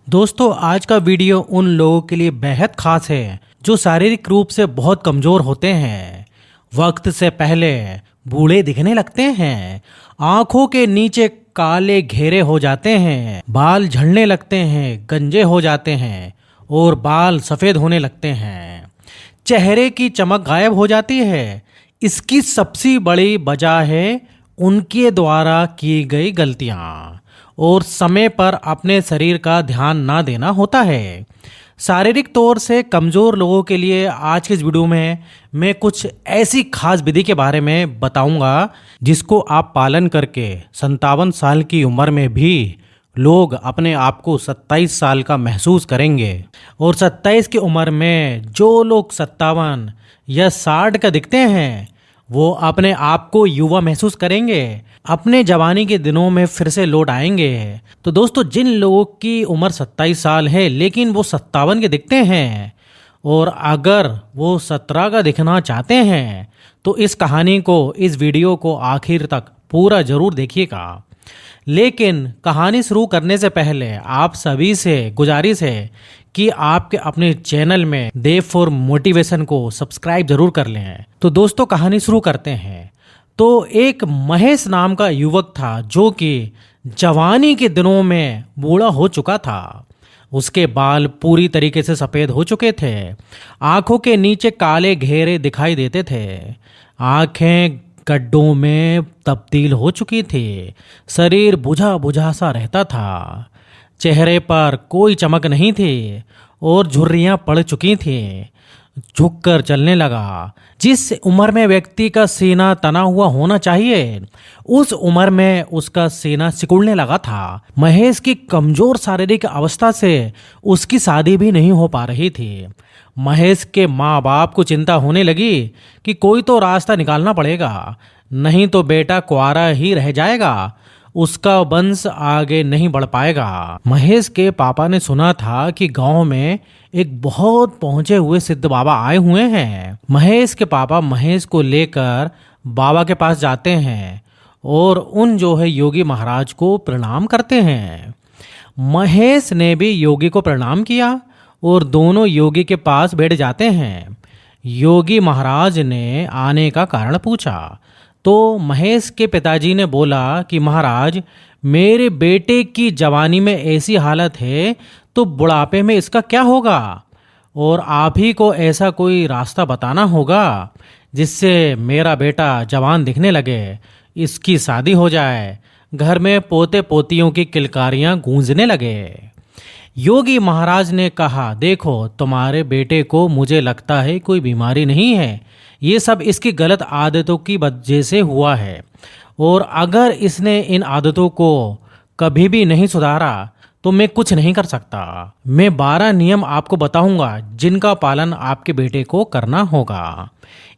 दोस्तों आज का वीडियो उन लोगों के लिए बेहद खास है जो शारीरिक रूप से बहुत कमजोर होते हैं, वक्त से पहले बूढ़े दिखने लगते हैं, आंखों के नीचे काले घेरे हो जाते हैं, बाल झड़ने लगते हैं, गंजे हो जाते हैं और बाल सफेद होने लगते हैं, चेहरे की चमक गायब हो जाती है। इसकी सबसे बड़ी वजह है उनके द्वारा की गई गलतियां और समय पर अपने शरीर का ध्यान ना देना होता है। शारीरिक तौर से कमज़ोर लोगों के लिए आज के इस वीडियो में मैं कुछ ऐसी खास विधि के बारे में बताऊंगा जिसको आप पालन करके 57 साल की उम्र में भी लोग अपने आप को 27 साल का महसूस करेंगे। और 27 की उम्र में जो लोग 57 या 60 का दिखते हैं वो अपने आप को युवा महसूस करेंगे, अपने जवानी के दिनों में फिर से लौट आएंगे। तो दोस्तों जिन लोगों की उम्र 27 साल है लेकिन वो 57 के दिखते हैं और अगर वो 17 का दिखना चाहते हैं तो इस कहानी को, इस वीडियो को आखिर तक पूरा जरूर देखिएगा। लेकिन कहानी शुरू करने से पहले आप सभी से गुजारिश है कि आपके अपने चैनल में देव फॉर मोटिवेशन को सब्सक्राइब जरूर कर लें। तो दोस्तों कहानी शुरू करते हैं। तो एक महेश नाम का युवक था जो कि जवानी के दिनों में बूढ़ा हो चुका था। उसके बाल पूरी तरीके से सफ़ेद हो चुके थे, आंखों के नीचे काले घेरे दिखाई देते थे, आंखें गड्ढों में तब्दील हो चुकी थी, शरीर बुझा बुझा सा रहता था, चेहरे पर कोई चमक नहीं थी और झुर्रियां पड़ चुकी थीं। झुककर चलने लगा। जिस उम्र में व्यक्ति का सीना तना हुआ होना चाहिए उस उम्र में उसका सीना सिकुड़ने लगा था। महेश की कमजोर शारीरिक अवस्था से उसकी शादी भी नहीं हो पा रही थी। महेश के माँ बाप को चिंता होने लगी कि कोई तो रास्ता निकालना पड़ेगा, नहीं तो बेटा कुंवारा ही रह जाएगा, उसका वंश आगे नहीं बढ़ पाएगा। महेश के पापा ने सुना था कि गांव में एक बहुत पहुंचे हुए सिद्ध बाबा आए हुए हैं। महेश के पापा महेश को लेकर बाबा के पास जाते हैं और उन जो है योगी महाराज को प्रणाम करते हैं। महेश ने भी योगी को प्रणाम किया और दोनों योगी के पास बैठ जाते हैं। योगी महाराज ने आने का कारण पूछा तो महेश के पिताजी ने बोला कि महाराज, मेरे बेटे की जवानी में ऐसी हालत है तो बुढ़ापे में इसका क्या होगा, और आप ही को ऐसा कोई रास्ता बताना होगा जिससे मेरा बेटा जवान दिखने लगे, इसकी शादी हो जाए, घर में पोते पोतियों की किलकारियां गूंजने लगे। योगी महाराज ने कहा, देखो तुम्हारे बेटे को मुझे लगता है कोई बीमारी नहीं है, ये सब इसकी गलत आदतों की वजह से हुआ है और अगर इसने इन आदतों को कभी भी नहीं सुधारा तो मैं कुछ नहीं कर सकता। मैं 12 नियम आपको बताऊंगा जिनका पालन आपके बेटे को करना होगा।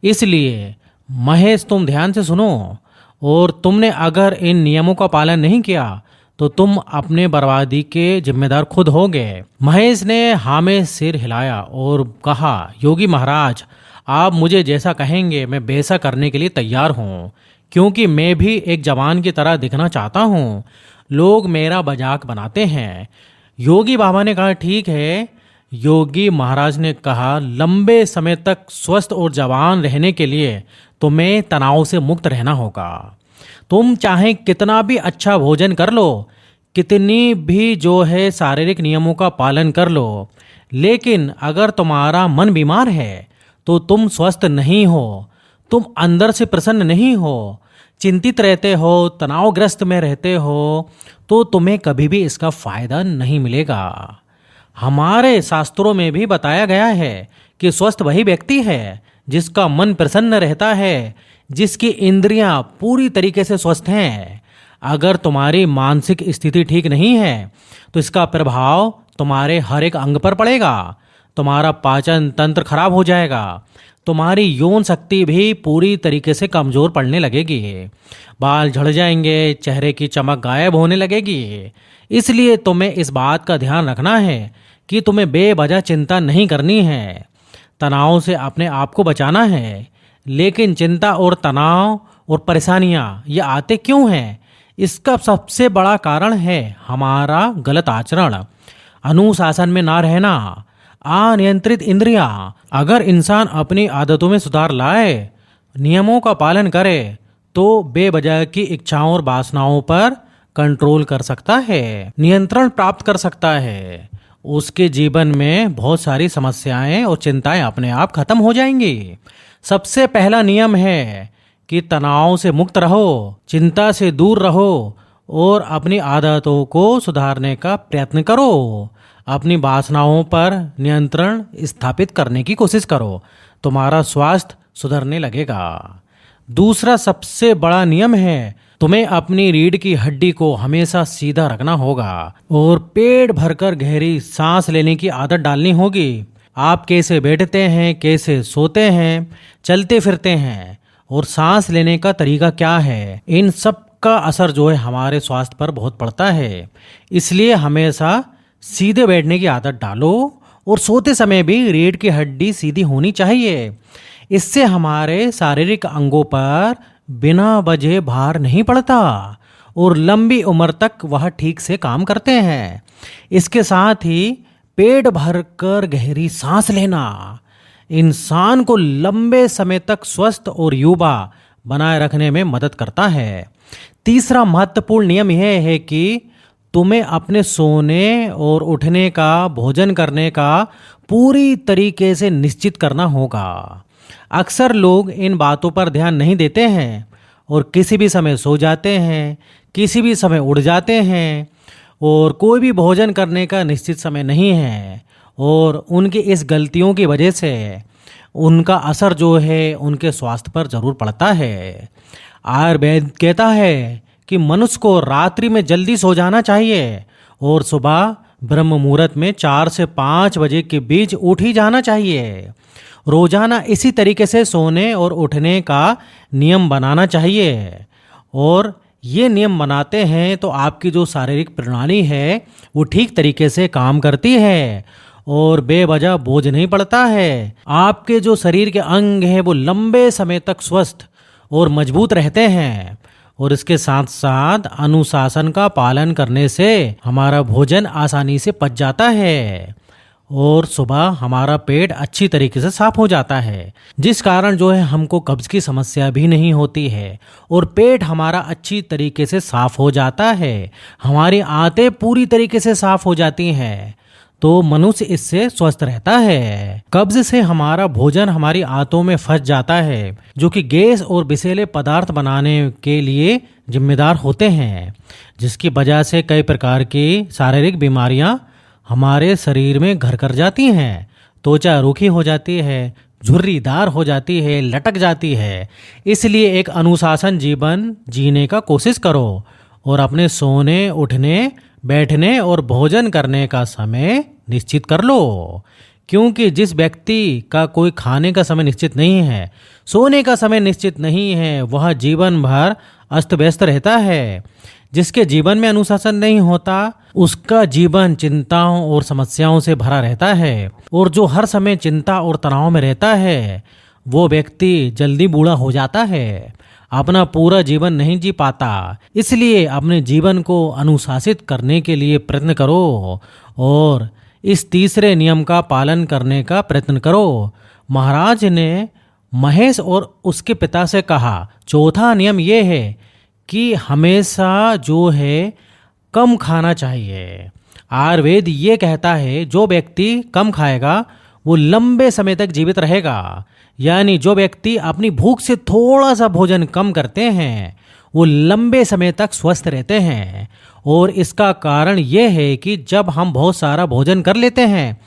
इसलिए महेश तुम ध्यान से सुनो, और तुमने अगर इन नियमों का पालन नहीं किया तो तुम अपने बर्बादी के जिम्मेदार खुद होगे। महेश ने हाँ में सिर हिलाया और कहा, योगी महाराज आप मुझे जैसा कहेंगे मैं वैसा करने के लिए तैयार हूँ, क्योंकि मैं भी एक जवान की तरह दिखना चाहता हूँ, लोग मेरा मजाक बनाते हैं। योगी बाबा ने कहा, ठीक है। योगी महाराज ने कहा, लंबे समय तक स्वस्थ और जवान रहने के लिए तुम्हें तनाव से मुक्त रहना होगा। तुम चाहे कितना भी अच्छा भोजन कर लो, कितनी भी जो है शारीरिक नियमों का पालन कर लो, लेकिन अगर तुम्हारा मन बीमार है तो तुम स्वस्थ नहीं हो, तुम अंदर से प्रसन्न नहीं हो, चिंतित रहते हो, तनावग्रस्त में रहते हो, तो तुम्हें कभी भी इसका फायदा नहीं मिलेगा। हमारे शास्त्रों में भी बताया गया है कि स्वस्थ वही व्यक्ति है जिसका मन प्रसन्न रहता है, जिसकी इंद्रियां पूरी तरीके से स्वस्थ हैं। अगर तुम्हारी मानसिक स्थिति ठीक नहीं है तो इसका प्रभाव तुम्हारे हर एक अंग पर पड़ेगा। तुम्हारा पाचन तंत्र खराब हो जाएगा, तुम्हारी यौन शक्ति भी पूरी तरीके से कमज़ोर पड़ने लगेगी, बाल झड़ जाएंगे, चेहरे की चमक गायब होने लगेगी। इसलिए तुम्हें इस बात का ध्यान रखना है कि तुम्हें बेवजह चिंता नहीं करनी है, तनाव से अपने आप को बचाना है। लेकिन चिंता और तनाव और परेशानियां ये आते क्यों हैं? इसका सबसे बड़ा कारण है हमारा गलत आचरण। अनुशासन में ना रहना, अनियंत्रित इंद्रियां। अगर इंसान अपनी आदतों में सुधार लाए, नियमों का पालन करे, तो बेवजह की इच्छाओं और वासनाओं पर कंट्रोल कर सकता है, नियंत्रण प्राप्त कर सकता है। उसके जीवन में बहुत सारी समस्याएं और चिंताएं अपने आप खत्म हो जाएंगी। सबसे पहला नियम है कि तनाव से मुक्त रहो, चिंता से दूर रहो और अपनी आदतों को सुधारने का प्रयत्न करो। अपनी वासनाओं पर नियंत्रण स्थापित करने की कोशिश करो, तुम्हारा स्वास्थ्य सुधरने लगेगा। दूसरा सबसे बड़ा नियम है, तुम्हें अपनी रीढ़ की हड्डी को हमेशा सीधा रखना होगा और पेट भरकर गहरी सांस लेने की आदत डालनी होगी। आप कैसे बैठते हैं, कैसे सोते हैं, चलते फिरते हैं और सांस लेने का तरीका क्या है, इन सब का असर जो है हमारे स्वास्थ्य पर बहुत पड़ता है। इसलिए हमेशा सीधे बैठने की आदत डालो और सोते समय भी रीढ़ की हड्डी सीधी होनी चाहिए। इससे हमारे शारीरिक अंगों पर बिना वजह भार नहीं पड़ता और लंबी उम्र तक वह ठीक से काम करते हैं। इसके साथ ही पेट भरकर गहरी सांस लेना इंसान को लंबे समय तक स्वस्थ और युवा बनाए रखने में मदद करता है। तीसरा महत्वपूर्ण नियम यह है कि तुम्हें अपने सोने और उठने का, भोजन करने का पूरी तरीके से निश्चित करना होगा। अक्सर लोग इन बातों पर ध्यान नहीं देते हैं और किसी भी समय सो जाते हैं, किसी भी समय उठ जाते हैं और कोई भी भोजन करने का निश्चित समय नहीं है। और उनकी इस गलतियों की वजह से उनका असर जो है उनके स्वास्थ्य पर जरूर पड़ता है। आयुर्वेद कहता है कि मनुष्य को रात्रि में जल्दी सो जाना चाहिए और सुबह ब्रह्म मुहूर्त में 4 से 5 बजे के बीच उठ ही जाना चाहिए। रोजाना इसी तरीके से सोने और उठने का नियम बनाना चाहिए और ये नियम बनाते हैं तो आपकी जो शारीरिक प्रणाली है वो ठीक तरीके से काम करती है और बेवजह बोझ नहीं पड़ता है। आपके जो शरीर के अंग हैं वो लंबे समय तक स्वस्थ और मजबूत रहते हैं। और इसके साथ साथ अनुशासन का पालन करने से हमारा भोजन आसानी से पच जाता है और सुबह हमारा पेट अच्छी तरीके से साफ हो जाता है, जिस कारण जो है हमको कब्ज की समस्या भी नहीं होती है और पेट हमारा अच्छी तरीके से साफ हो जाता है। हमारी आंतें पूरी तरीके से साफ हो जाती हैं तो मनुष्य इससे स्वस्थ रहता है। कब्ज से हमारा भोजन हमारी आंतों में फंस जाता है, जो कि गैस और विषैले पदार्थ बनाने के लिए जिम्मेदार होते हैं, जिसकी वजह से कई प्रकार की शारीरिक बीमारियां हमारे शरीर में घर कर जाती हैं। त्वचा रूखी हो जाती है, झुर्रीदार हो जाती है, लटक जाती है। इसलिए एक अनुशासन जीवन जीने का कोशिश करो और अपने सोने, उठने, बैठने और भोजन करने का समय निश्चित कर लो। क्योंकि जिस व्यक्ति का कोई खाने का समय निश्चित नहीं है, सोने का समय निश्चित नहीं है, वह जीवन भर अस्त व्यस्त रहता है। जिसके जीवन में अनुशासन नहीं होता उसका जीवन चिंताओं और समस्याओं से भरा रहता है और जो हर समय चिंता और तनाव में रहता है वो व्यक्ति जल्दी बूढ़ा हो जाता है, अपना पूरा जीवन नहीं जी पाता। इसलिए अपने जीवन को अनुशासित करने के लिए प्रयत्न करो और इस तीसरे नियम का पालन करने का प्रयत्न करो। महाराज ने महेश और उसके पिता से कहा, चौथा नियम यह है कि हमेशा जो है कम खाना चाहिए। आयुर्वेद ये कहता है जो व्यक्ति कम खाएगा वो लंबे समय तक जीवित रहेगा। यानी जो व्यक्ति अपनी भूख से थोड़ा सा भोजन कम करते हैं वो लंबे समय तक स्वस्थ रहते हैं। और इसका कारण ये है कि जब हम बहुत सारा भोजन कर लेते हैं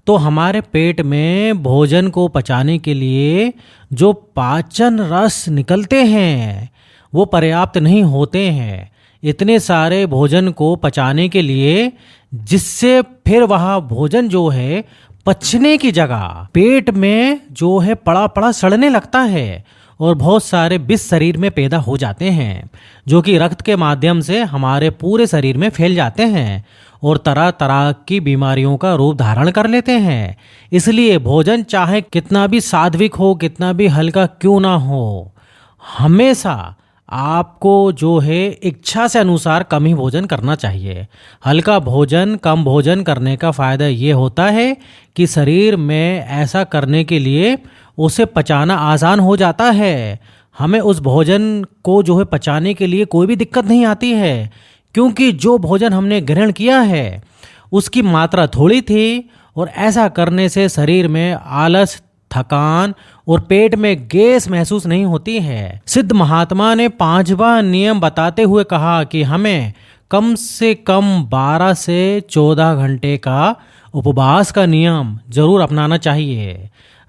तो हमारे पेट में भोजन को पचाने के लिए जो पाचन रस निकलते हैं वो पर्याप्त नहीं होते हैं इतने सारे भोजन को पचाने के लिए, जिससे फिर वह भोजन जो है पचने की जगह पेट में जो है पड़ा पड़ा सड़ने लगता है और बहुत सारे विष शरीर में पैदा हो जाते हैं, जो कि रक्त के माध्यम से हमारे पूरे शरीर में फैल जाते हैं और तरह तरह की बीमारियों का रूप धारण कर लेते हैं। इसलिए भोजन चाहे कितना भी सात्विक हो, कितना भी हल्का क्यों ना हो, हमेशा आपको जो है इच्छा से अनुसार कम ही भोजन करना चाहिए। हल्का भोजन कम भोजन करने का फ़ायदा ये होता है कि शरीर में ऐसा करने के लिए उसे पचाना आसान हो जाता है। हमें उस भोजन को जो है पचाने के लिए कोई भी दिक्कत नहीं आती है, क्योंकि जो भोजन हमने ग्रहण किया है उसकी मात्रा थोड़ी थी, और ऐसा करने से शरीर में आलस, थकान और पेट में गैस महसूस नहीं होती है। सिद्ध महात्मा ने 5वां नियम बताते हुए कहा कि हमें कम से कम 12 से 14 घंटे का उपवास का नियम जरूर अपनाना चाहिए।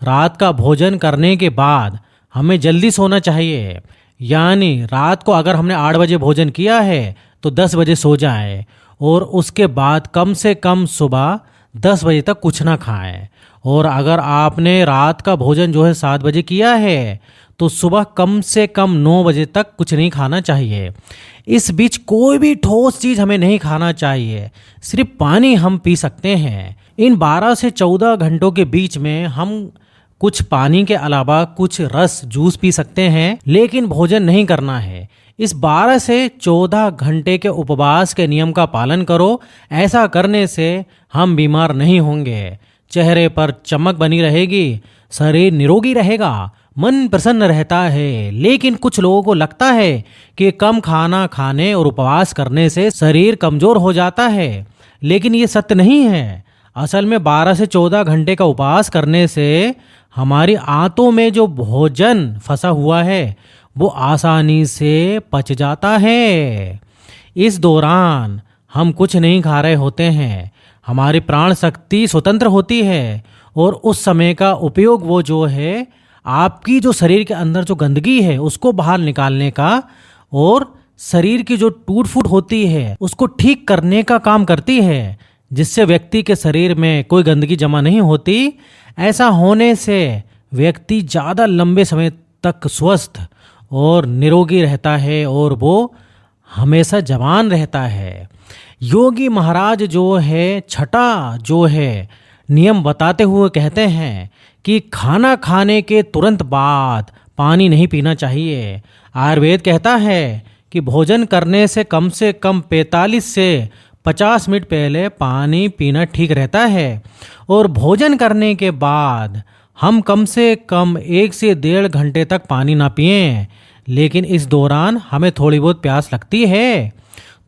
रात का भोजन करने के बाद हमें जल्दी सोना चाहिए, यानी रात को अगर हमने 8 बजे भोजन किया है तो 10 बजे सो जाए, और उसके बाद कम से कम सुबह 10 बजे तक कुछ ना खाएं। और अगर आपने रात का भोजन जो है 7 बजे किया है तो सुबह कम से कम 9 बजे तक कुछ नहीं खाना चाहिए। इस बीच कोई भी ठोस चीज़ हमें नहीं खाना चाहिए, सिर्फ पानी हम पी सकते हैं। इन 12 से 14 घंटों के बीच में हम कुछ पानी के अलावा कुछ रस, जूस पी सकते हैं, लेकिन भोजन नहीं करना है। इस 12 से 14 घंटे के उपवास के नियम का पालन करो। ऐसा करने से हम बीमार नहीं होंगे, चेहरे पर चमक बनी रहेगी, शरीर निरोगी रहेगा, मन प्रसन्न रहता है। लेकिन कुछ लोगों को लगता है कि कम खाना खाने और उपवास करने से शरीर कमज़ोर हो जाता है, लेकिन ये सत्य नहीं है। असल में 12 से 14 घंटे का उपवास करने से हमारी आंतों में जो भोजन फंसा हुआ है वो आसानी से पच जाता है। इस दौरान हम कुछ नहीं खा रहे होते हैं, हमारी प्राण शक्ति स्वतंत्र होती है, और उस समय का उपयोग वो जो है आपकी जो शरीर के अंदर जो गंदगी है उसको बाहर निकालने का, और शरीर की जो टूट फूट होती है उसको ठीक करने का काम करती है, जिससे व्यक्ति के शरीर में कोई गंदगी जमा नहीं होती। ऐसा होने से व्यक्ति ज़्यादा लंबे समय तक स्वस्थ और निरोगी रहता है, और वो हमेशा जवान रहता है। योगी महाराज जो है 6ठा जो है नियम बताते हुए कहते हैं कि खाना खाने के तुरंत बाद पानी नहीं पीना चाहिए। आयुर्वेद कहता है कि भोजन करने से कम 45 से 50 मिनट पहले पानी पीना ठीक रहता है, और भोजन करने के बाद हम कम से कम 1 से 1.5 घंटे तक पानी ना पिएं। लेकिन इस दौरान हमें थोड़ी बहुत प्यास लगती है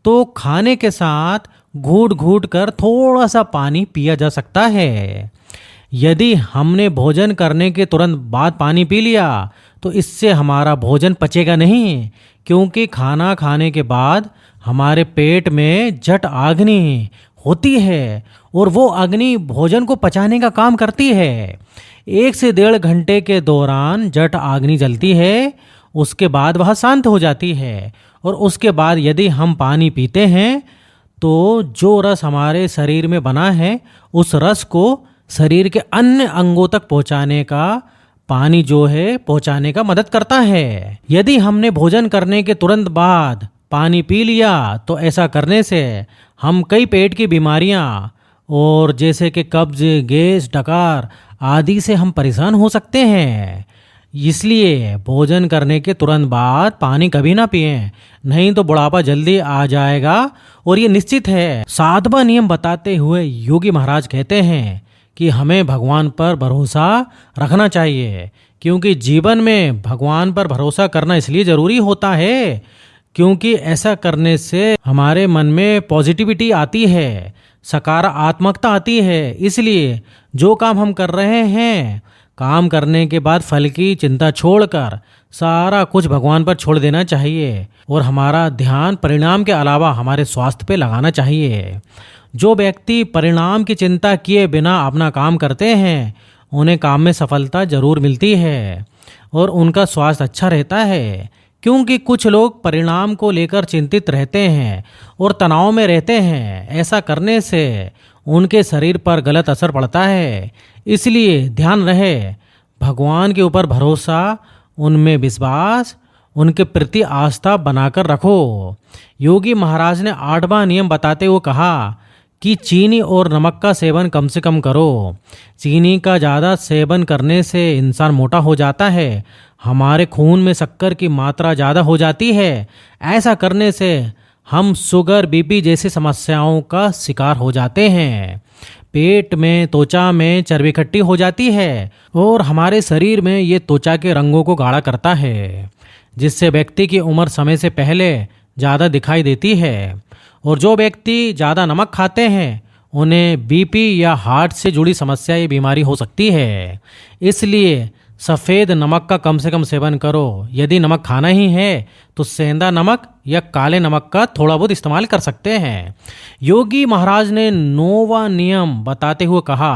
तो खाने के साथ घूट घूट कर थोड़ा सा पानी पिया जा सकता है। यदि हमने भोजन करने के तुरंत बाद पानी पी लिया तो इससे हमारा भोजन पचेगा नहीं, क्योंकि खाना खाने के बाद हमारे पेट में जठ अग्नि होती है, और वो अग्नि भोजन को पचाने का काम करती है। 1 से 1.5 घंटे के दौरान जठ अग्नि जलती है, उसके बाद वह शांत हो जाती है, और उसके बाद यदि हम पानी पीते हैं तो जो रस हमारे शरीर में बना है उस रस को शरीर के अन्य अंगों तक पहुंचाने का पानी जो है पहुंचाने का मदद करता है। यदि हमने भोजन करने के तुरंत बाद पानी पी लिया तो ऐसा करने से हम कई पेट की बीमारियां और जैसे कि कब्ज, गैस, डकार आदि से हम परेशान हो सकते हैं। इसलिए भोजन करने के तुरंत बाद पानी कभी ना पिएं, नहीं तो बुढ़ापा जल्दी आ जाएगा, और ये निश्चित है। 7वां नियम बताते हुए योगी महाराज कहते हैं कि हमें भगवान पर भरोसा रखना चाहिए, क्योंकि जीवन में भगवान पर भरोसा करना इसलिए ज़रूरी होता है क्योंकि ऐसा करने से हमारे मन में पॉजिटिविटी आती है, सकारात्मकता आती है। इसलिए जो काम हम कर रहे हैं, काम करने के बाद फल की चिंता छोड़कर सारा कुछ भगवान पर छोड़ देना चाहिए, और हमारा ध्यान परिणाम के अलावा हमारे स्वास्थ्य पे लगाना चाहिए। जो व्यक्ति परिणाम की चिंता किए बिना अपना काम करते हैं उन्हें काम में सफलता जरूर मिलती है और उनका स्वास्थ्य अच्छा रहता है, क्योंकि कुछ लोग परिणाम को लेकर चिंतित रहते हैं और तनाव में रहते हैं। ऐसा करने से उनके शरीर पर गलत असर पड़ता है। इसलिए ध्यान रहे, भगवान के ऊपर भरोसा, उनमें विश्वास, उनके प्रति आस्था बनाकर रखो। योगी महाराज ने 8वां नियम बताते हुए कहा कि चीनी और नमक का सेवन कम से कम करो। चीनी का ज़्यादा सेवन करने से इंसान मोटा हो जाता है। हमारे खून में शक्कर की मात्रा ज़्यादा हो जाती है। ऐसा करने से हम शुगर, बीपी जैसी समस्याओं का शिकार हो जाते हैं। पेट में, त्वचा में चर्बी इकट्ठी हो जाती है और हमारे शरीर में ये त्वचा के रंगों को गाढ़ा करता है, जिससे व्यक्ति की उम्र समय से पहले ज़्यादा दिखाई देती है। और जो व्यक्ति ज़्यादा नमक खाते हैं उन्हें बीपी या हार्ट से जुड़ी समस्या या बीमारी हो सकती है। इसलिए सफ़ेद नमक का कम से कम सेवन करो। यदि नमक खाना ही है तो सेंधा नमक या काले नमक का थोड़ा बहुत इस्तेमाल कर सकते हैं। योगी महाराज ने 9वां नियम बताते हुए कहा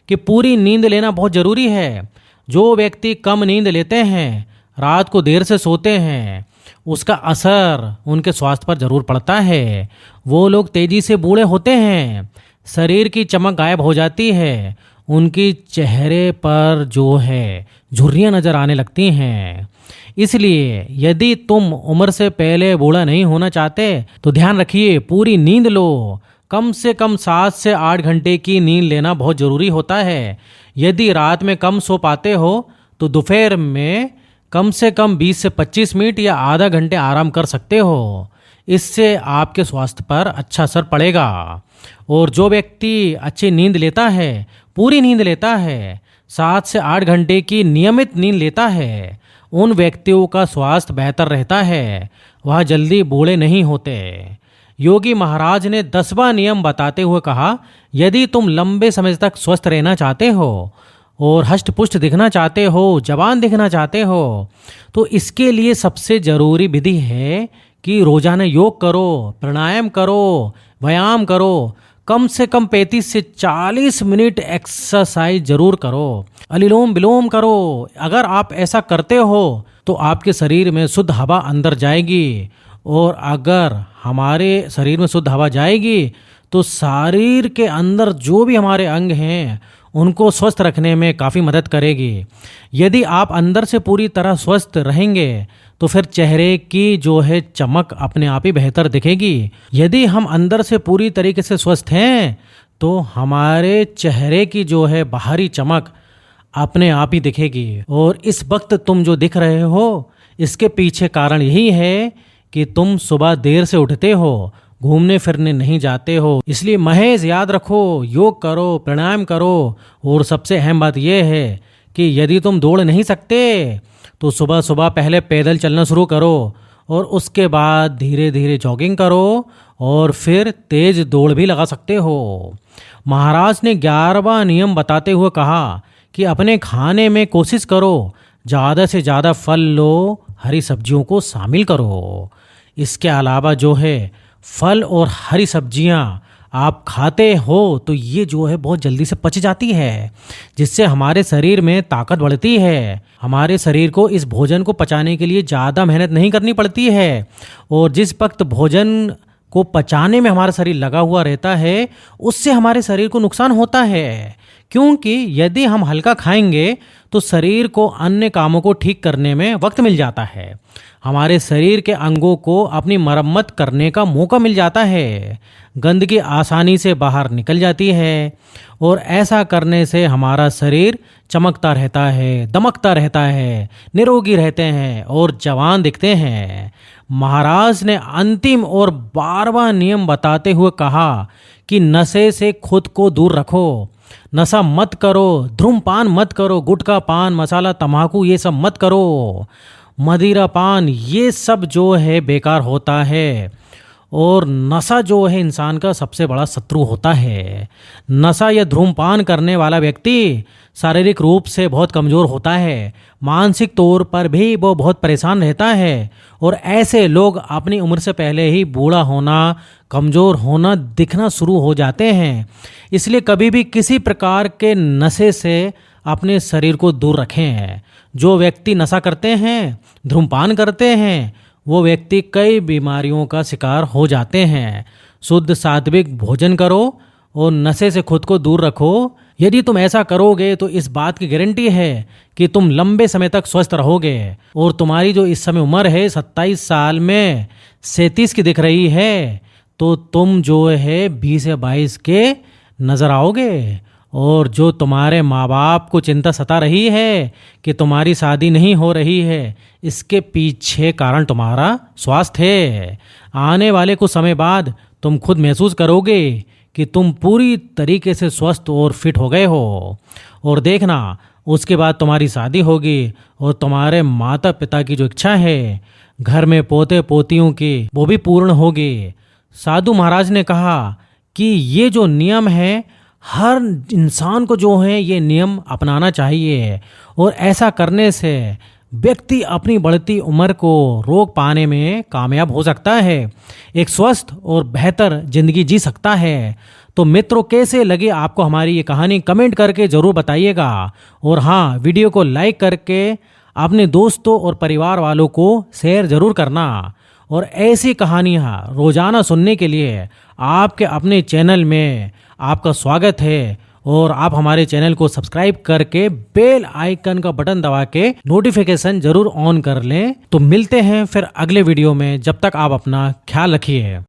कि पूरी नींद लेना बहुत ज़रूरी है। जो व्यक्ति कम नींद लेते हैं, रात को देर से सोते हैं, उसका असर उनके स्वास्थ्य पर ज़रूर पड़ता है। वो लोग तेज़ी से बूढ़े होते हैं, शरीर की चमक गायब हो जाती है, उनकी चेहरे पर जो है झुर्रियाँ नज़र आने लगती हैं। इसलिए यदि तुम उम्र से पहले बूढ़ा नहीं होना चाहते तो ध्यान रखिए, पूरी नींद लो। कम से कम 7 से 8 घंटे की नींद लेना बहुत ज़रूरी होता है। यदि रात में कम सो पाते हो तो दोपहर में कम से कम 20 से 25 मिनट या आधा घंटे आराम कर सकते हो। इससे आपके स्वास्थ्य पर अच्छा असर पड़ेगा। और जो व्यक्ति अच्छी नींद लेता है, पूरी नींद लेता है, 7 से 8 घंटे की नियमित नींद लेता है, उन व्यक्तियों का स्वास्थ्य बेहतर रहता है, वह जल्दी बूढ़े नहीं होते। योगी महाराज ने 10वां नियम बताते हुए कहा, यदि तुम लंबे समय तक स्वस्थ रहना चाहते हो और हष्ट-पुष्ट दिखना चाहते हो, जवान दिखना चाहते हो, तो इसके लिए सबसे ज़रूरी विधि है कि रोजाना योग करो, प्राणायाम करो, व्यायाम करो। कम से कम 35 से 40 मिनट एक्सरसाइज जरूर करो। अनुलोम विलोम करो। अगर आप ऐसा करते हो तो आपके शरीर में शुद्ध हवा अंदर जाएगी, और अगर हमारे शरीर में शुद्ध हवा जाएगी तो शरीर के अंदर जो भी हमारे अंग हैं उनको स्वस्थ रखने में काफ़ी मदद करेगी। यदि आप अंदर से पूरी तरह स्वस्थ रहेंगे तो फिर चेहरे की जो है चमक अपने आप ही बेहतर दिखेगी। यदि हम अंदर से पूरी तरीके से स्वस्थ हैं तो हमारे चेहरे की जो है बाहरी चमक अपने आप ही दिखेगी। और इस वक्त तुम जो दिख रहे हो, इसके पीछे कारण यही है कि तुम सुबह देर से उठते हो, घूमने फिरने नहीं जाते हो। इसलिए महज याद रखो, योग करो, प्राणायाम करो। और सबसे अहम बात यह है कि यदि तुम दौड़ नहीं सकते तो सुबह सुबह पहले पैदल चलना शुरू करो, और उसके बाद धीरे धीरे जॉगिंग करो, और फिर तेज दौड़ भी लगा सकते हो। महाराज ने 11वां नियम बताते हुए कहा कि अपने खाने में कोशिश करो ज़्यादा से ज़्यादा फल लो, हरी सब्जियों को शामिल करो। इसके अलावा जो है फल और हरी सब्जियां आप खाते हो तो ये जो है बहुत जल्दी से पच जाती है, जिससे हमारे शरीर में ताकत बढ़ती है। हमारे शरीर को इस भोजन को पचाने के लिए ज़्यादा मेहनत नहीं करनी पड़ती है, और जिस वक्त भोजन को पचाने में हमारा शरीर लगा हुआ रहता है उससे हमारे शरीर को नुकसान होता है। क्योंकि यदि हम हल्का खाएंगे तो शरीर को अन्य कामों को ठीक करने में वक्त मिल जाता है, हमारे शरीर के अंगों को अपनी मरम्मत करने का मौका मिल जाता है, गंदगी आसानी से बाहर निकल जाती है, और ऐसा करने से हमारा शरीर चमकता रहता है, दमकता रहता है, निरोगी रहते हैं और जवान दिखते हैं। महाराज ने अंतिम और 12वां नियम बताते हुए कहा कि नशे से खुद को दूर रखो। नशा मत करो, धूम्रपान मत करो, गुटखा पान, मसाला, तम्बाकू ये सब मत करो, मदिरा पान ये सब जो है बेकार होता है, और नशा जो है इंसान का सबसे बड़ा शत्रु होता है। नशा या धूम्रपान करने वाला व्यक्ति शारीरिक रूप से बहुत कमज़ोर होता है, मानसिक तौर पर भी वो बहुत परेशान रहता है, और ऐसे लोग अपनी उम्र से पहले ही बूढ़ा होना, कमज़ोर होना दिखना शुरू हो जाते हैं। इसलिए कभी भी किसी प्रकार के नशे से अपने शरीर को दूर रखें। जो व्यक्ति नशा करते हैं, धूम्रपान करते हैं, वो व्यक्ति कई बीमारियों का शिकार हो जाते हैं। शुद्ध सात्विक भोजन करो और नशे से खुद को दूर रखो। यदि तुम ऐसा करोगे तो इस बात की गारंटी है कि तुम लंबे समय तक स्वस्थ रहोगे, और तुम्हारी जो इस समय उम्र है 27 साल में 37 की दिख रही है, तो तुम जो है 20 या 22 के नज़र आओगे। और जो तुम्हारे माँ बाप को चिंता सता रही है कि तुम्हारी शादी नहीं हो रही है, इसके पीछे कारण तुम्हारा स्वास्थ्य है। आने वाले कुछ समय बाद तुम खुद महसूस करोगे कि तुम पूरी तरीके से स्वस्थ और फिट हो गए हो। और देखना, उसके बाद तुम्हारी शादी होगी और तुम्हारे माता पिता की जो इच्छा है घर में पोते पोतियों की, वो भी पूर्ण होगी। साधु महाराज ने कहा कि ये जो नियम है, हर इंसान को जो है ये नियम अपनाना चाहिए, और ऐसा करने से व्यक्ति अपनी बढ़ती उम्र को रोक पाने में कामयाब हो सकता है, एक स्वस्थ और बेहतर जिंदगी जी सकता है। तो मित्रों, कैसे लगे आपको हमारी ये कहानी, कमेंट करके ज़रूर बताइएगा। और हाँ, वीडियो को लाइक करके अपने दोस्तों और परिवार वालों को शेयर ज़रूर करना। और ऐसी कहानियाँ रोज़ाना सुनने के लिए आपके अपने चैनल में आपका स्वागत है। और आप हमारे चैनल को सब्सक्राइब करके बेल आइकन का बटन दबा के नोटिफिकेशन जरूर ऑन कर लें। तो मिलते हैं फिर अगले वीडियो में, जब तक आप अपना ख्याल रखिए।